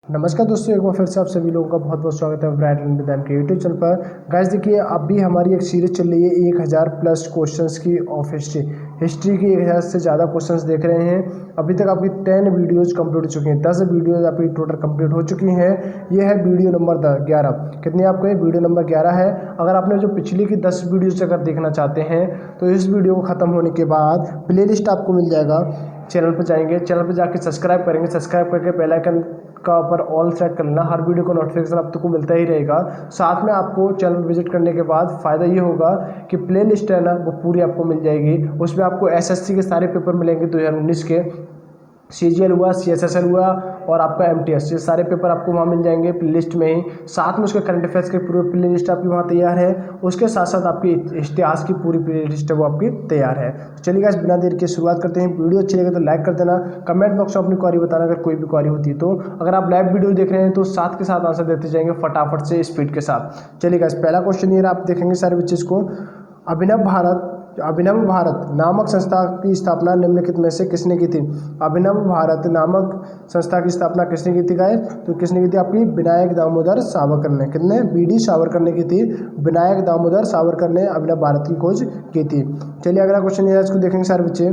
नमस्कार दोस्तों, एक बार फिर से आप सभी लोगों का बहुत बहुत स्वागत है ब्राइट एंड विद के यूट्यूब चैनल पर। गाइस देखिए, अभी हमारी एक सीरीज चल रही है 1000 प्लस क्वेश्चंस की ऑफ हिस्ट्री की 1000 से ज़्यादा क्वेश्चंस देख रहे हैं। अभी तक आपकी 10 वीडियोज़ कंप्लीट हो चुकी हैं, 10 वीडियोज़ आपकी टोटल कंप्लीट हो चुकी हैं। ये है वीडियो नंबर 11। कितनी आपको ये वीडियो नंबर 11 है। अगर आपने जो पिछली की 10 वीडियोज़ अगर देखना चाहते हैं तो इस वीडियो को ख़त्म होने के बाद प्ले लिस्ट आपको मिल जाएगा। चैनल पर जाएंगे, चैनल पर जाके सब्सक्राइब करेंगे, सब्सक्राइब करके बेल आइकन का ऊपर ऑल सेट कर लेना। हर वीडियो को नोटिफिकेशन आप तक को मिलता ही रहेगा। साथ में आपको चैनल विजिट करने के बाद फ़ायदा ये होगा कि प्ले लिस्ट है ना, वो पूरी आपको मिल जाएगी। उसमें आपको एसएससी के सारे पेपर मिलेंगे 2019 के। सीजीएल हुआ, सीएसएसएल हुआ और आपका एमटीएस, ये सारे पेपर आपको वहाँ मिल जाएंगे प्ले लिस्ट में ही। साथ में उसके करंट अफेयर्स की पूरी प्ले लिस्ट आपकी वहाँ तैयार है। उसके साथ साथ आपकी इतिहास की पूरी प्ले लिस्ट है वो आपकी तैयार है। तो चलिए गाइस, बिना देर के शुरुआत करते हैं। वीडियो अच्छी लगे तो लाइक कर देना, कमेंट बॉक्स में अपनी क्वेरी बताना अगर कोई भी क्वेरी होती है तो। अगर आप लाइव वीडियो देख रहे हैं तो साथ के साथ आंसर देते जाएंगे फटाफट से, स्पीड के साथ। चलिए गाइस, पहला क्वेश्चन ये आप देखेंगे सारे बच्चे को। अभिनव भारत नामक संस्था की स्थापना निम्नलिखित में से किसने की थी। अभिनव भारत नामक संस्था की स्थापना किसने की थी गाइस? तो किसने की थी? आपकी विनायक दामोदर सावरकर ने। कितने? बीडी सावरकर ने की थी। विनायक दामोदर सावरकर ने अभिनव भारत की खोज की थी। चलिए अगला क्वेश्चन ये इसको देखेंगे सारे बच्चे।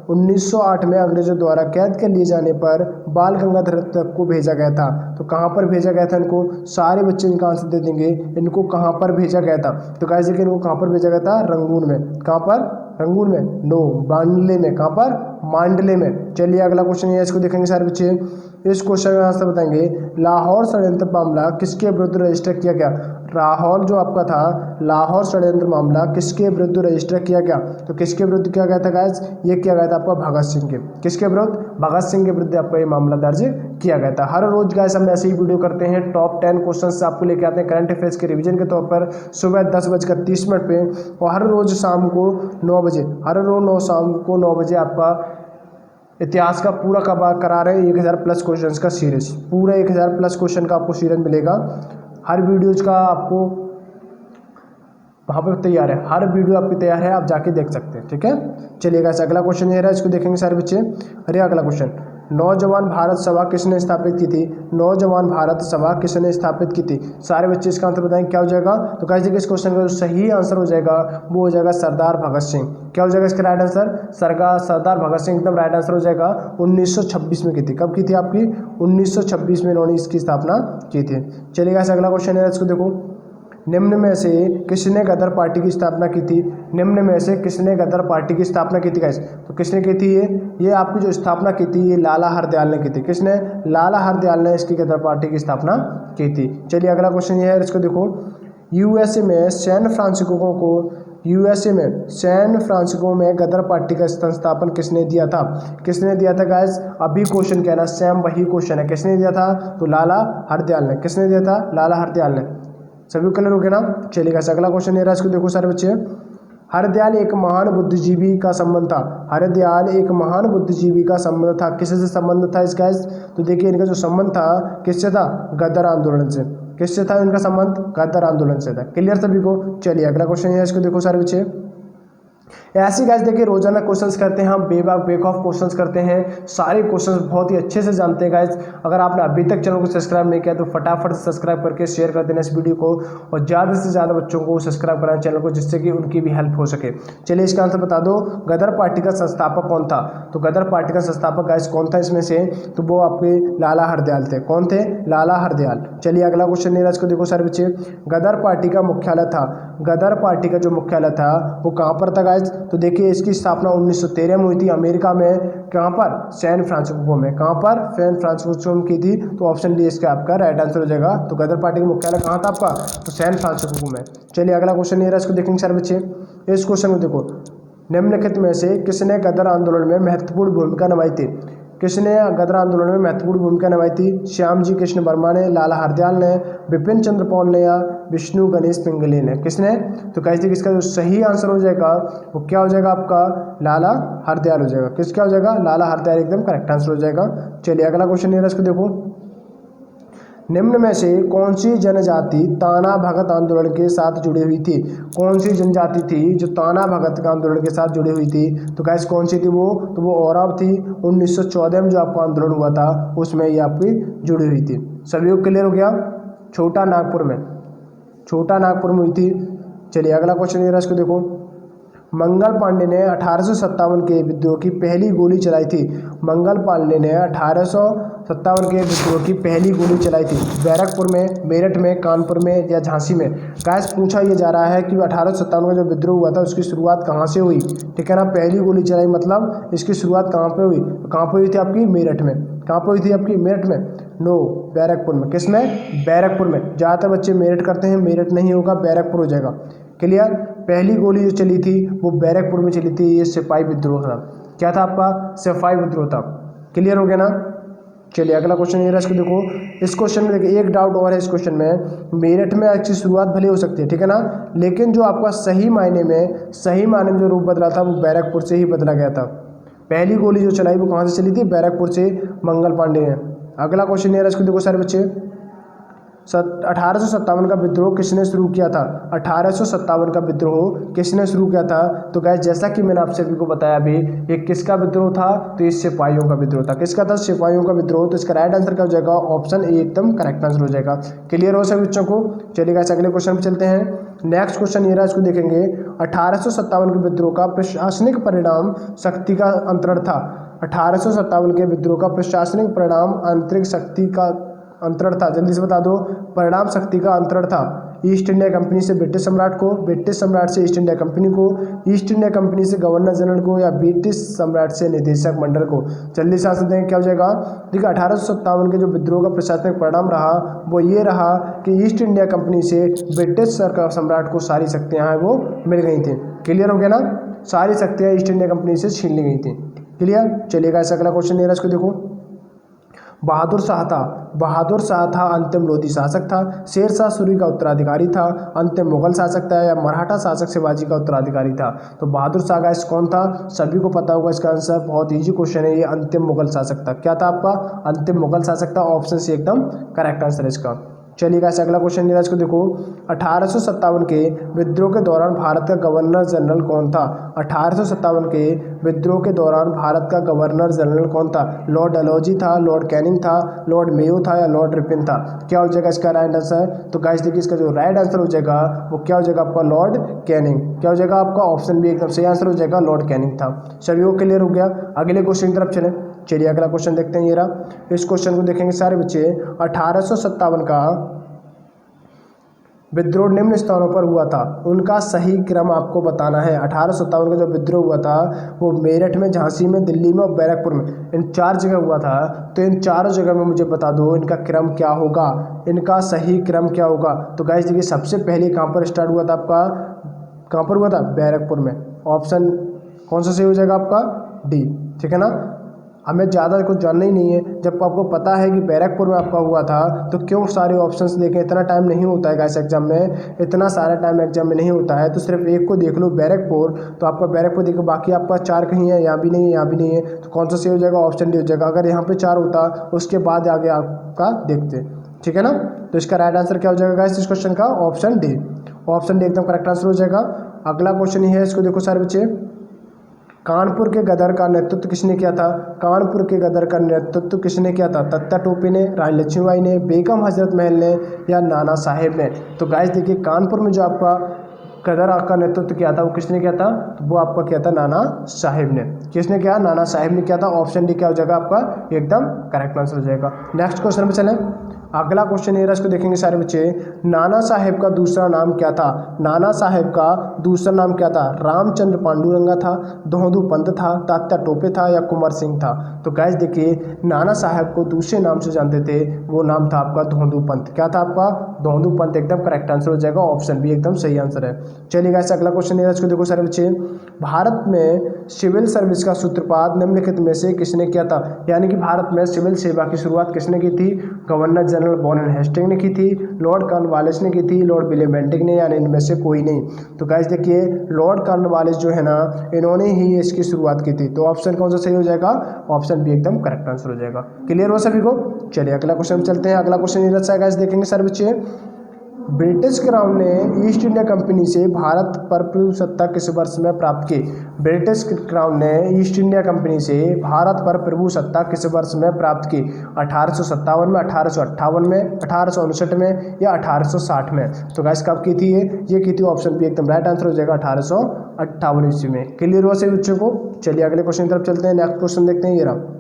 1908 में अंग्रेजों द्वारा कैद कर लिए जाने पर बाल गंगाधर तिलक को भेजा गया था। तो कहाँ पर भेजा गया था इनको? सारे बच्चे इनका आंसर दे देंगे। इनको कहाँ पर भेजा गया था? तो गाइस देखिए, इनको कहाँ पर भेजा गया था? रंगून में। कहाँ पर? रंगून में? नो, मांडले में। कहाँ पर? मांडले में। चलिए अगला क्वेश्चन है, इसको देखेंगे सारे बच्चे। इस क्वेश्चन का आंसर बताएंगे। लाहौर षड्यंत्र मामला किसके विरुद्ध रजिस्टर किया गया? लाहौर जो आपका था, लाहौर षड्यंत्र मामला किसके विरुद्ध रजिस्टर किया गया? तो किसके विरुद्ध किया गया था गाइस? ये किया गया था आपका भगत सिंह के। किसके विरुद्ध? भगत सिंह के विरुद्ध आपका ये मामला दर्ज किया गया था। हर रोज गाइस हम ऐसे ही वीडियो करते हैं, टॉप 10 क्वेश्चन आपको लेके आते हैं करंट अफेयर्स के रिवीजन के तौर पर सुबह 10:30 पे। और हर रोज शाम को 9 बजे, शाम को 9 बजे आपका इतिहास का पूरा करा रहे हैं 1000 प्लस क्वेश्चंस का सीरीज। पूरा 1000 प्लस क्वेश्चन का आपको सीरीज मिलेगा। हर वीडियोज का आपको वहाँ पर तैयार है, हर वीडियो आपकी तैयार है, आप जाके देख सकते हैं। ठीक है, चलिए गाइस अगला क्वेश्चन ये रहा, इसको देखेंगे सारे बच्चे। अरे अगला क्वेश्चन, नौजवान भारत सभा किसने स्थापित की थी? नौजवान भारत सभा किसने स्थापित की थी? सारे बच्चे इसका आंसर बताएंगे क्या हो जाएगा। तो गाइस देखिए, इस क्वेश्चन का जो सही आंसर हो जाएगा वो हो जाएगा सरदार भगत सिंह। क्या हो जाएगा इसका राइट आंसर? सरदार भगत सिंह एकदम राइट आंसर हो जाएगा। 1926 में की थी। कब की थी आपकी? 1926 में इन्होंने इसकी स्थापना की थी। चलिए गाइस अगला क्वेश्चन है, इसको देखो। निम्न में से किसने गदर पार्टी की स्थापना की थी? निम्न में से किसने गदर पार्टी की स्थापना की थी गाइस? तो किसने की थी? ये आपकी जो स्थापना की थी ये लाला हरदयाल ने की थी। किसने? लाला हरदयाल ने इसकी गदर पार्टी की स्थापना की थी। चलिए अगला क्वेश्चन ये है, इसको देखो। यूएसए में सैन फ्रांसिस्को में गदर पार्टी का संस्थापन किसने दिया था? किसने दिया था गाइस? अभी क्वेश्चन क्या है ना, सेम वही क्वेश्चन है। किसने दिया था? तो लाला हरदयाल ने। किसने दिया था? लाला हरदयाल ने। सभी क्लियर हो गया ना? चलिए गाइस अगला क्वेश्चन ये रहा, इसको देखो सारे बच्चे। हरदयाल एक महान बुद्धिजीवी का संबंध था। हरदयाल एक महान बुद्धिजीवी का संबंध था। किससे संबंध था इस गाइस? तो देखिए, इनका जो संबंध था किससे था? गदर आंदोलन से। किससे था इनका संबंध? गदर आंदोलन से था। क्लियर सभी को? चलिए अगला क्वेश्चन है, इसको देखो सारे बच्चे। ऐसे गाइस देखिए, रोजाना क्वेश्चंस करते हैं हम, बेक ऑफ क्वेश्चंस करते हैं। सारे क्वेश्चंस बहुत ही अच्छे से जानते हैं गाइस। अगर आपने अभी तक चैनल को सब्सक्राइब नहीं किया तो फटाफट से सब्सक्राइब करके शेयर कर देना इस वीडियो को, और ज़्यादा से ज़्यादा बच्चों को सब्सक्राइब कराएं चैनल को, जिससे कि उनकी भी हेल्प हो सके। चलिए इसका आंसर बता दो। गदर पार्टी का संस्थापक कौन था? तो गदर पार्टी का संस्थापक गाइस कौन था इसमें से? तो वो आपके लाला हरदयाल थे। कौन थे? लाला हरदयाल। चलिए अगला क्वेश्चन नहीं रहा, इसको देखो सारे बच्चे। गदर पार्टी का मुख्यालय था, गदर पार्टी का जो मुख्यालय था वो कहाँ पर था गाइस? तो देखिए, इसकी स्थापना 1913 में हुई थी अमेरिका में। कहाँ पर? सैन फ्रांसिस्को में। कहाँ पर? सैन फ्रांसिस्को में की थी। तो ऑप्शन डी इसका आपका राइट आंसर हो जाएगा। तो गदर पार्टी का मुख्यालय कहाँ था आपका? तो सैन फ्रांसिस्को में। चलिए अगला क्वेश्चन ये रहा, इसको देखेंगे सारे बच्चे। इस क्वेश्चन को देखो। निम्नलिखित में से किसने गदर आंदोलन में महत्वपूर्ण भूमिका निभाई थी? किसने गदर आंदोलन में महत्वपूर्ण भूमिका निभाई थी? श्यामजी कृष्ण वर्मा ने, लाला हरदयाल ने, बिपिन चंद्र पॉल ने, या विष्णु गणेश पिंगले ने? किसने? तो कैसे इसका जो सही आंसर हो जाएगा वो क्या हो जाएगा आपका? लाला हरदयाल हो जाएगा। किस क्या हो जाएगा? लाला हरदयाल एकदम करेक्ट आंसर हो जाएगा। चलिए अगला क्वेश्चन ये रहा, इसको देखो। निम्न में से कौन सी जनजाति ताना भगत आंदोलन के साथ जुड़ी हुई थी? कौन सी जनजाति थी जो ताना भगत के आंदोलन के साथ जुड़ी हुई थी? तो गाइस कौन सी थी वो? तो वो ओराव थी। 1914 में जो आपका आंदोलन हुआ था उसमें ये आपकी जुड़ी हुई थी। सभी को क्लियर हो गया? छोटा नागपुर में हुई थी। चलिए अगला क्वेश्चन ये रहा, इसको देखो। मंगल पांडे ने 1857 के विद्रोह की पहली गोली चलाई थी। मंगल पांडे ने 1857 के विद्रोह की पहली गोली चलाई थी। बैरकपुर में, मेरठ में, कानपुर में या झांसी में? गाइस पूछा ये जा रहा है कि 1857 का जो विद्रोह हुआ था उसकी शुरुआत कहाँ से हुई, ठीक है ना। पहली गोली चलाई मतलब इसकी शुरुआत कहाँ पे हुई? कहाँ पे हुई थी आपकी? मेरठ में। कहाँ पे हुई थी आपकी? मेरठ में? नो, बैरकपुर में। किसमें? बैरकपुर में। ज़्यादातर बच्चे मेरठ करते हैं, मेरठ नहीं होगा, बैरकपुर हो जाएगा। क्लियर? पहली गोली जो चली थी वो बैरकपुर में चली थी। ये सिपाही विद्रोह था। क्या था आपका? सिपाही विद्रोह था। क्लियर हो गया ना। चलिए अगला क्वेश्चन ये रहा, इसको देखो। इस क्वेश्चन में देखिए एक डाउट और है इस क्वेश्चन में। मेरठ में अच्छी शुरुआत भले हो सकती है, ठीक है ना, लेकिन जो आपका सही मायने में जो रूप बदला था वो बैरकपुर से ही बदला गया था। पहली गोली जो चलाई वो कहाँ से चली थी? बैरकपुर से, मंगल पांडे ने। अगला क्वेश्चन ये रहा, इसको देखो सारे बच्चे। 1857 का विद्रोह किसने शुरू किया था? 1857 का विद्रोह किसने शुरू किया था? तो गाइस जैसा कि मैंने आप सभी को बताया अभी, ये किसका विद्रोह था? तो ये सिपाहियों का विद्रोह था। किसका था? सिपाहियों का विद्रोह। तो इसका राइट आंसर क्या हो जाएगा? ऑप्शन ए एकदम करेक्ट आंसर हो जाएगा। क्लियर हो सभी बच्चों को? चलिए गाइस अगले क्वेश्चन पर चलते हैं। नेक्स्ट क्वेश्चन ये रहा, इसको देखेंगे। 1857 के विद्रोह का प्रशासनिक परिणाम शक्ति का अंतरण था। 1857 के विद्रोह का प्रशासनिक परिणाम आंतरिक शक्ति का अंतरण था। जल्दी से बता दो। परिणाम शक्ति का अंतरण था। ईस्ट इंडिया कंपनी से ब्रिटिश सम्राट को, ब्रिटिश सम्राट से ईस्ट इंडिया कंपनी को, ईस्ट इंडिया कंपनी से गवर्नर जनरल को, या ब्रिटिश सम्राट से निदेशक मंडल को? जल्दी से आंसर देंगे, क्या हो जाएगा? देखिए 1857 के जो विद्रोह का प्रशासनिक परिणाम रहा वो ये रहा कि ईस्ट इंडिया कंपनी से ब्रिटिश सरकार सम्राट को सारी शक्तियाँ हैं वो मिल गई थी। क्लियर हो गया ना। सारी शक्तियाँ ईस्ट इंडिया कंपनी से छीन ली गई थी। क्लियर? चलिएगा अगला क्वेश्चन ये रहा, इसको देखो। बहादुर शाह था अंतिम लोधी शासक था। शेर शाह सूरी का उत्तराधिकारी था। अंतिम मुगल शासक था या मराठा शासक शिवाजी का उत्तराधिकारी था? तो बहादुर शाह का कौन था? सभी को पता होगा इसका आंसर। बहुत इजी क्वेश्चन है ये। अंतिम मुगल शासक था। क्या था आपका? अंतिम मुगल शासक था। ऑप्शन सी एकदम करेक्ट आंसर है इसका। चलिए गाइस अगला क्वेश्चन है, इसको देखो। 1857 के विद्रोह के दौरान भारत का गवर्नर जनरल कौन था? 1857 के विद्रोह के दौरान भारत का गवर्नर जनरल कौन था? लॉर्ड डलहौजी था, लॉर्ड कैनिंग था, लॉर्ड मेयो था या लॉर्ड रिपन था? क्या हो जाएगा इसका राइट आंसर? तो गाइस देखिए इसका जो राइट आंसर हो जाएगा वो क्या हो जाएगा आपका? Lord Canning. क्या हो जाएगा आपका? ऑप्शन बी एकदम सही आंसर हो जाएगा, लॉर्ड कैनिंग था। सभी को क्लियर हो गया? अगले क्वेश्चन की तरफ चलें। चलिए अगला क्वेश्चन देखते हैं, ये रहा। इस क्वेश्चन को देखेंगे सारे बच्चे। 1857 का विद्रोह निम्न स्थानों पर हुआ था, उनका सही क्रम आपको बताना है। 1857 का जो विद्रोह हुआ था वो मेरठ में, झांसी में, दिल्ली में और बैरकपुर में, इन 4 जगह हुआ था। तो इन चारों जगह में मुझे बता दो इनका क्रम क्या होगा, इनका सही क्रम क्या होगा। तो गाइस देखिए सबसे पहले कहाँ पर स्टार्ट हुआ था आपका? कहाँ पर हुआ था? बैरकपुर में। ऑप्शन कौन सा सही हो जाएगा आपका? डी, ठीक है ना। हमें ज़्यादा कुछ जानना ही नहीं है। जब आपको पता है कि बैरकपुर में आपका हुआ था तो क्यों सारे ऑप्शंस देखें? इतना टाइम नहीं होता है गाइस एग्जाम में, इतना सारा टाइम एग्जाम में नहीं होता है। तो सिर्फ एक को देख लो, बैरकपुर। तो आपका बैरकपुर देखो, बाकी आपका 4 कहीं है, यहाँ भी नहीं है, यहाँ भी नहीं है। तो कौन सा सही हो जाएगा? ऑप्शन डी हो जाएगा। अगर यहाँ पे 4 होता उसके बाद आगे आपका देखते, ठीक है ना। तो इसका राइट आंसर क्या हो जाएगा गाइस इस क्वेश्चन का? Option D. ऑप्शन डी एकदम करेक्ट आंसर हो जाएगा। अगला क्वेश्चन ये है, इसको देखो सारे बच्चे। कानपुर के गदर का नेतृत्व किसने किया था? कानपुर के गदर का नेतृत्व किसने किया था? तात्या टोपे ने, रानी लक्ष्मीबाई ने, बेगम हजरत महल ने या नाना साहेब ने? तो गाइस देखिए कानपुर में जो आपका गदर का नेतृत्व किया था वो किसने किया था? तो वो आपका किया था नाना साहेब ने। किसने किया? नाना साहेब ने किया था। ऑप्शन डी क्या हो जाएगा आपका? एकदम करेक्ट आंसर हो जाएगा। नेक्स्ट क्वेश्चन पे चलें। अगला क्वेश्चन ये रहा, इसको देखेंगे सारे बच्चे। नाना साहेब का दूसरा नाम क्या था? नाना साहेब का दूसरा नाम क्या था? रामचंद्र पांडुरंगा था, दोहंदू पंत था, तात्या टोपे था या कुंवर सिंह था? तो गाइस देखिए नाना साहेब को दूसरे नाम से जानते थे, वो नाम था आपका दोहंदू पंत। क्या था आपका? दोहंदू पंत एकदम करेक्ट आंसर हो जाएगा। ऑप्शन बी एकदम सही आंसर है। चलिए गाइस अगला क्वेश्चन है, इसको देखो सारे बच्चे। भारत में सिविल सर्विस का सूत्रपात निम्नलिखित में से किसने किया था? यानी कि भारत में सिविल सेवा की शुरुआत किसने की थी? गवर्नर जनरल बॉन हेस्टिंग ने की थी, लॉर्ड कॉर्नवालिस ने की थी, लॉर्ड विलियम बेंटिक ने, यानी इनमें से कोई नहीं। तो गाइस देखिए लॉर्ड कॉर्नवालिस जो है ना, इन्होंने ही इसकी शुरुआत की थी। तो ऑप्शन कौन सा सही हो जाएगा? ऑप्शन बी एकदम करेक्ट आंसर हो जाएगा। क्लियर हो सभी को? चलिए अगला क्वेश्चन चलते हैं। अगला क्वेश्चन नीरज सा गाइस देखेंगे सारे बच्चे। ब्रिटिश क्राउन ने ईस्ट इंडिया कंपनी से भारत पर प्रभुसत्ता किस वर्ष में प्राप्त की? ब्रिटिश क्राउन ने ईस्ट इंडिया कंपनी से भारत पर प्रभुसत्ता किस वर्ष में प्राप्त की? 1857 में, 1858 में, 1859 में या 1860 में? तो गाइस कब की थी ये की थी ऑप्शन बी एकदम राइट आंसर हो जाएगा 1858 ईस्वी में। क्लियर हुआ सभी बच्चों को? चलिए अगले क्वेश्चन की तरफ चलते हैं। नेक्स्ट क्वेश्चन देखते हैं, ये रहा।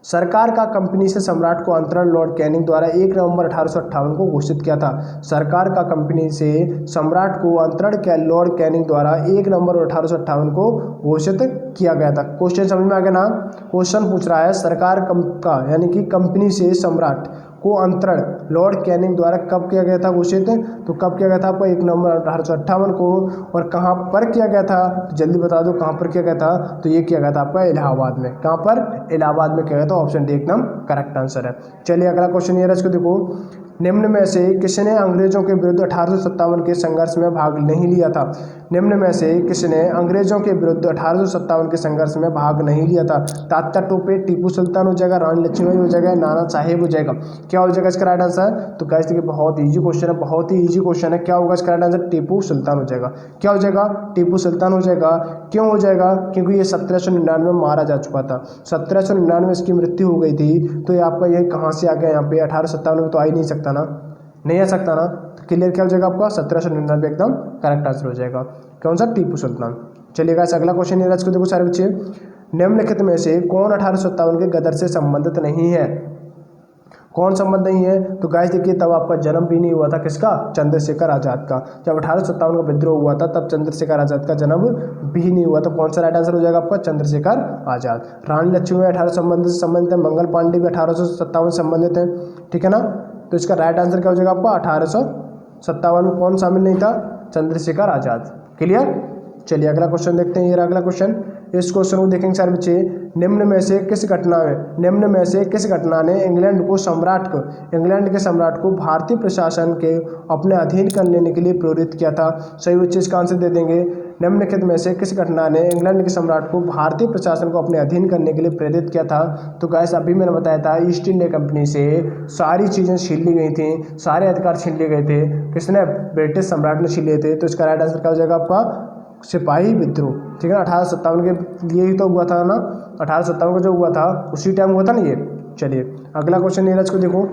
सरकार का कंपनी से सम्राट को अंतरण लॉर्ड कैनिंग द्वारा 1 नवंबर 1858 को घोषित किया था। सरकार का कंपनी से सम्राट को अंतरण लॉर्ड कैनिंग द्वारा 1 नवंबर 1858 को घोषित किया गया था। क्वेश्चन समझ में आ गया ना? क्वेश्चन पूछ रहा है सरकार का यानी कि कंपनी से सम्राट को अंतरण लॉर्ड कैनिंग द्वारा कब किया गया था घोषित? तो कब किया गया था आपका? 1 नवंबर 1858 को। और कहाँ पर किया गया था? तो जल्दी बता दो कहाँ पर किया गया था? तो ये किया गया था आपका इलाहाबाद में। कहाँ पर? इलाहाबाद में किया गया था। ऑप्शन डी एकदम करेक्ट आंसर है। चलिए अगला क्वेश्चन ये रहा, इसको देखो। निम्न में से किसने अंग्रेजों के विरुद्ध 1857 के संघर्ष में भाग नहीं लिया था? निम्न में से किसने अंग्रेजों के विरुद्ध 1857 के संघर्ष में भाग नहीं लिया था? तात्या टोपे, टीपू सुल्तान हो जाएगा, रानी लक्ष्मीबाई हो जाएगा, नाना साहेब हो जाएगा? क्या हो जाएगा इसका राइट आंसर? तो गाइस देखिए बहुत इजी क्वेश्चन है, बहुत ही इजी क्वेश्चन है। क्या होगा इसका राइट आंसर? टीपू सुल्तान हो जाएगा। क्या हो जाएगा? टीपू सुल्तान हो जाएगा। क्यों हो जाएगा? क्योंकि ये 1799 में मारा जा चुका था। 1799 में इसकी मृत्यु हो गई थी। तो ये आपका ये कहाँ से आ गया यहाँ पे? 1857 में तो आ ही नहीं सकता ना, नहीं आ सकता ना। तो क्लियर क्या हो जाएगा आपका? 1799 एकदम करेक्ट आंसर हो जाएगा। कौन सा? टीपू सुल्तान। चलिए गाइस अगला क्वेश्चन है, इसको देखो सारे बच्चे। निम्नलिखित में से कौन 1857 के गदर से संबंधित नहीं है? कौन संबंध नहीं है? तो गाइस देखिए तब आपका जन्म भी नहीं हुआ था किसका? चंद्रशेखर आजाद का। जब 1857 का विद्रोह हुआ था तब चंद्रशेखर आजाद का जन्म भी नहीं हुआ। तो कौन सा राइट आंसर हो जाएगा आपका? चंद्रशेखर आजाद। रानी लक्ष्मीबाई 1800 से संबंधित है, मंगल पांडे भी 1857 से संबंधित है, ठीक है ना। तो इसका राइट आंसर क्या हो जाएगा आपका? 1857 में कौन शामिल नहीं था? चंद्रशेखर आजाद। क्लियर? चलिए अगला क्वेश्चन देखते हैं। ये अगला क्वेश्चन, इस क्वेश्चन को देखेंगे सारे बच्चे। निम्न में से किस घटना ने इंग्लैंड के सम्राट को भारतीय प्रशासन के अपने अधीन कर लेने के लिए प्रेरित किया था? सही बच्चे इसका आंसर दे देंगे। निम्नलिखित में से किस घटना ने इंग्लैंड के सम्राट को भारतीय प्रशासन को अपने अधीन करने के लिए प्रेरित किया था? तो गाइस अभी मैंने बताया था ईस्ट इंडिया कंपनी से सारी चीज़ें छीन ली गई थी, सारे अधिकार छीन लिए गए थे। किसने? ब्रिटिश सम्राट ने छीन लिए थे। तो इसका राइट आंसर क्या हो जाएगा आपका? सिपाही विद्रोह, ठीक है ना। 1857 के लिए ही तो हुआ था ना, 1857 को जो हुआ था उसी टाइम हुआ था ना ये। चलिए अगला क्वेश्चन नीरज को देखो।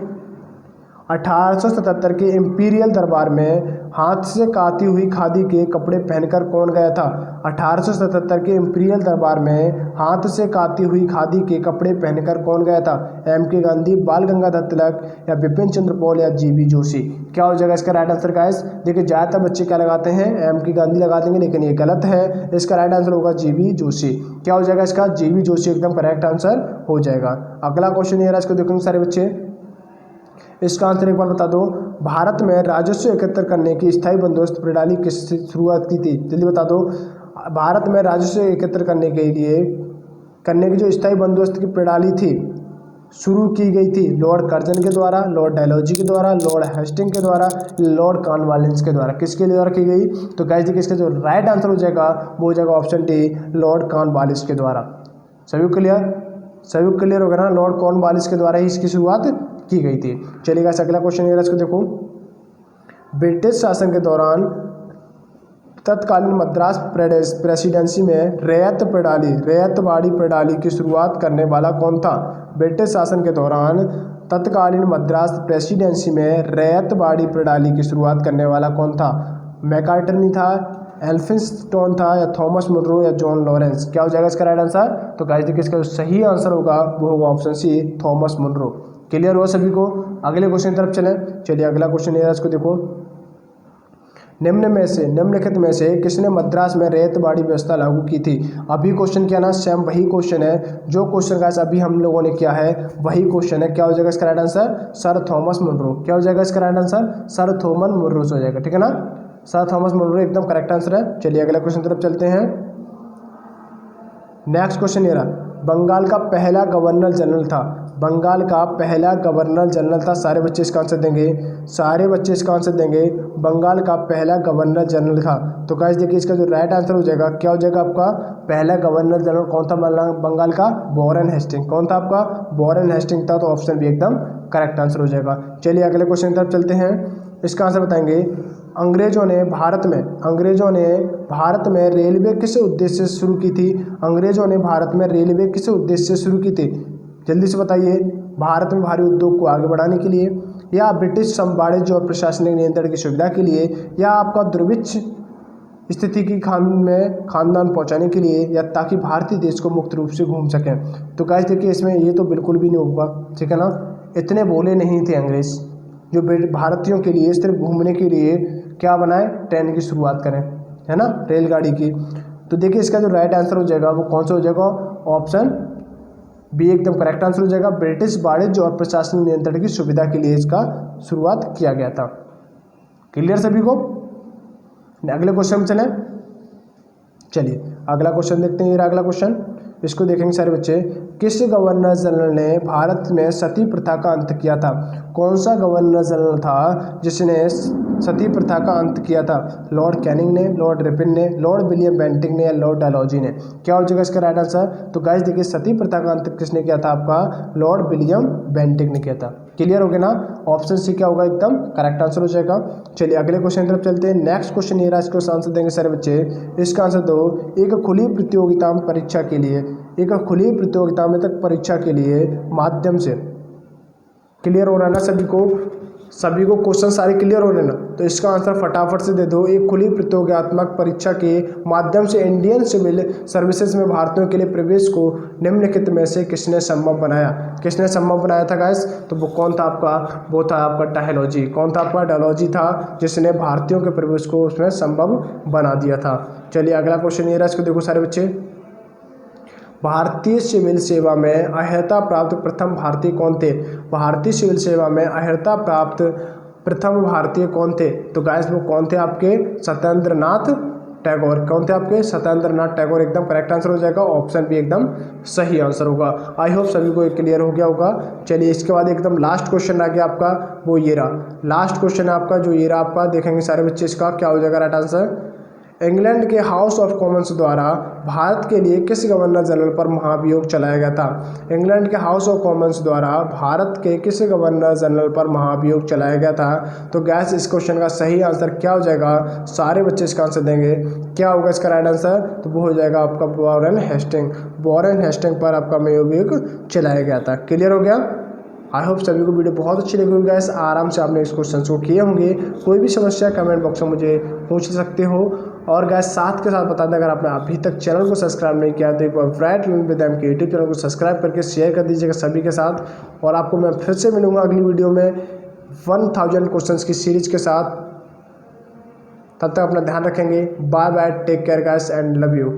1877 के इंपीरियल दरबार में हाथ से काती हुई खादी के कपड़े पहनकर कौन गया था? 1877 के इंपीरियल दरबार में हाथ से काती हुई खादी के कपड़े पहनकर कौन गया था? M.K. गांधी, बाल गंगाधर तिलक या बिपिन चंद्र पॉल या G.B. जोशी? क्या हो जाएगा इसका राइट आंसर गाइस? देखिए ज़्यादातर बच्चे क्या लगाते हैं? M.K. गांधी लगा देंगे, लेकिन ये गलत है। इसका राइट आंसर होगा G.B. जोशी। क्या हो जाएगा इसका? G.B. जोशी एकदम करेक्ट आंसर हो जाएगा। अगला क्वेश्चन ये रहा, इसको देखेंगे सारे बच्चे। इसका आंसर एक बार बता दो। भारत में राजस्व एकत्र करने की स्थायी बंदोबस्त प्रणाली किससे शुरुआत की थी? जल्दी बता दो। भारत में राजस्व एकत्र करने की जो स्थायी बंदोबस्त की प्रणाली थी शुरू की गई थी लॉर्ड कर्जन के द्वारा, लॉर्ड डालहौजी के द्वारा, लॉर्ड हेस्टिंग के द्वारा, लॉर्ड कॉर्नवालिस के द्वारा? किसके द्वारा की गई? तो गाइस देखिए इसका जो राइट आंसर हो जाएगा वो हो जाएगा ऑप्शन डी, लॉर्ड कॉर्नवालिस के द्वारा। सभी क्लियर होगा ना? लॉर्ड कॉर्नवालिस के द्वारा ही इसकी शुरुआत की गई थी। चलिए गाइस अगला क्वेश्चन ये इसको देखो। ब्रिटिश शासन के दौरान तत्कालीन मद्रास प्रेसिडेंसी में रैयतवाड़ी प्रणाली की शुरुआत करने वाला कौन था? ब्रिटिश शासन के दौरान तत्कालीन मद्रास प्रेसिडेंसी में रैयतवाड़ी प्रणाली की शुरुआत करने वाला कौन था? मैकार्टनी था, एल्फिंस्टन था या थॉमस मुनरो या जॉन लॉरेंस? क्या हो जाएगा इसका राइट आंसर? तो गाइस देखिए इसका जो सही आंसर होगा वो होगा option C, Thomas Munro. Clear हुआ सभी को? अगले क्वेश्चन की तरफ चलें। चलिए अगला क्वेश्चन है, इसको देखो। निम्नलिखित में से किसने मद्रास में रैयतवाड़ी व्यवस्था लागू की थी? अभी क्वेश्चन क्या ना, सेम वही क्वेश्चन है जो क्वेश्चन गाइस अभी हम लोगों ने किया है, वही क्वेश्चन है। क्या हो जाएगा इसका right answer? Sir Thomas Munro. क्या हो जाएगा इसका right answer? Sir Thomas Munro हो जाएगा, ठीक है ना। सर थॉमस मुनरो एकदम करेक्ट आंसर है। चलिए अगला क्वेश्चन तरफ चलते हैं। नेक्स्ट क्वेश्चन ये रहा, बंगाल का पहला गवर्नर जनरल था, बंगाल का पहला गवर्नर जनरल था। सारे बच्चे इसका आंसर देंगे, सारे बच्चे इसका आंसर देंगे। बंगाल का पहला गवर्नर जनरल था। तो गाइस देखिए इसका जो राइट आंसर हो जाएगा, क्या हो जाएगा आपका, पहला गवर्नर जनरल कौन था बंगाल का, वॉरेन हेस्टिंग। कौन था आपका, वॉरेन हेस्टिंग था। तो ऑप्शन भी एकदम करेक्ट आंसर हो जाएगा। चलिए अगले क्वेश्चन की तरफ चलते हैं, इसका आंसर बताएंगे। अंग्रेजों ने भारत में रेलवे किस उद्देश्य से शुरू की थी, अंग्रेजों ने भारत में रेलवे किस उद्देश्य से शुरू की थी, जल्दी से बताइए। भारत में भारी उद्योग को आगे बढ़ाने के लिए, या ब्रिटिश वाणिज्य और प्रशासनिक नियंत्रण की सुविधा के लिए, या आपका दुर्भिक्ष स्थिति की खानदान पहुंचाने के लिए, या ताकि भारतीय देश को मुक्त रूप से घूम सकें। तो गाइस देखिए इसमें ये तो बिल्कुल भी नहीं होगा, ठीक है ना। इतने बोले नहीं थे अंग्रेज, जो भारतीयों के लिए सिर्फ घूमने के लिए क्या बनाए, ट्रेन की शुरुआत करें, है ना, रेलगाड़ी की। तो देखिए इसका जो राइट आंसर हो जाएगा वो कौन सा हो जाएगा, ऑप्शन बी एकदम करेक्ट आंसर हो जाएगा। ब्रिटिश वाणिज्य और प्रशासनिक नियंत्रण की सुविधा के लिए इसका शुरुआत किया गया था। क्लियर सभी को। अगले क्वेश्चन में चलें। चलिए अगला क्वेश्चन देखते हैं। ये अगला क्वेश्चन, इसको देखेंगे सारे बच्चे। किस गवर्नर जनरल ने भारत में सती प्रथा का अंत किया था, कौन सा गवर्नर जनरल था जिसने सती प्रथा का अंत किया था, लॉर्ड कैनिंग ने, लॉर्ड रिपन ने, लॉर्ड विलियम बेंटिंग ने, या लॉर्ड डलहौजी ने। क्या हो जाएगा इसका राइट आंसर। तो गाइस देखिए सती प्रथा का अंत किसने किया था, आपका लॉर्ड विलियम बेंटिंग ने किया था। क्लियर हो गया ना, ऑप्शन सी क्या होगा, एकदम करेक्ट आंसर हो जाएगा। चलिए अगले क्वेश्चन की तरफ चलते हैं। नेक्स्ट क्वेश्चन ये रहा, इसको आंसर देंगे सारे बच्चे। इसका आंसर दो, एक खुली प्रतियोगिता परीक्षा के लिए, एक खुली प्रतियोगिता में तक परीक्षा के लिए माध्यम से, क्लियर हो रहा है ना सभी को, सभी को क्वेश्चन सारे क्लियर हो रहे ना। तो इसका आंसर फटाफट से दे दो। एक खुली प्रतियोगितात्मक परीक्षा के माध्यम से इंडियन सिविल सर्विसेज में भारतीयों के लिए प्रवेश को निम्नलिखित में से किसने संभव बनाया, किसने संभव बनाया था गाइस। तो वो कौन था आपका, वो था आपका डलहौजी। कौन था आपका, डलहौजी था, जिसने भारतीयों के प्रवेश को उसमें संभव बना दिया था। चलिए अगला क्वेश्चन ये रहा, इसको देखो सारे बच्चे। भारतीय सिविल सेवा में अर्हता प्राप्त प्रथम भारतीय कौन थे, भारतीय सिविल सेवा में अर्हता प्राप्त प्रथम भारतीय कौन थे। तो गाइस वो कौन थे आपके, सत्येंद्र नाथ टैगोर। कौन थे आपके, सत्येंद्र नाथ टैगोर एकदम करेक्ट आंसर हो जाएगा। ऑप्शन भी एकदम सही आंसर होगा। आई होप सभी को क्लियर हो गया होगा। चलिए इसके बाद एकदम लास्ट क्वेश्चन आ गया आपका, वो ये रहा लास्ट क्वेश्चन है आपका, जो ये रहा आपका, देखेंगे सारे बच्चे इसका क्या हो जाएगा राइट आंसर। इंग्लैंड के हाउस ऑफ कॉमन्स द्वारा भारत के लिए किस गवर्नर जनरल पर महाभियोग चलाया गया था, इंग्लैंड के हाउस ऑफ कॉमन्स द्वारा भारत के किस गवर्नर जनरल पर महाभियोग चलाया गया था। तो गैस इस क्वेश्चन का सही आंसर क्या हो जाएगा, सारे बच्चे इसका आंसर देंगे। क्या होगा इसका राइट आंसर, तो वो हो जाएगा आपका वॉरेन हेस्टिंग। वॉरेन हेस्टिंग पर आपका महाभियोग चलाया गया था। क्लियर हो गया। आई होप सभी को वीडियो बहुत अच्छी लगी होगी गाइस। आराम से आपने इस क्वेश्चन को किए होंगे। कोई भी समस्या कमेंट बॉक्स में मुझे पूछ सकते हो। और गाइस साथ के साथ बता दें, अगर आपने अभी तक चैनल को सब्सक्राइब नहीं किया तो एक बार राइट विद एम के यूट्यूब चैनल को सब्सक्राइब करके शेयर कर दीजिएगा सभी के साथ। और आपको मैं फिर से मिलूंगा अगली वीडियो में 1000 क्वेश्चन की सीरीज के साथ। तब तक अपना ध्यान रखेंगे। Bye bye, take care guys and love you.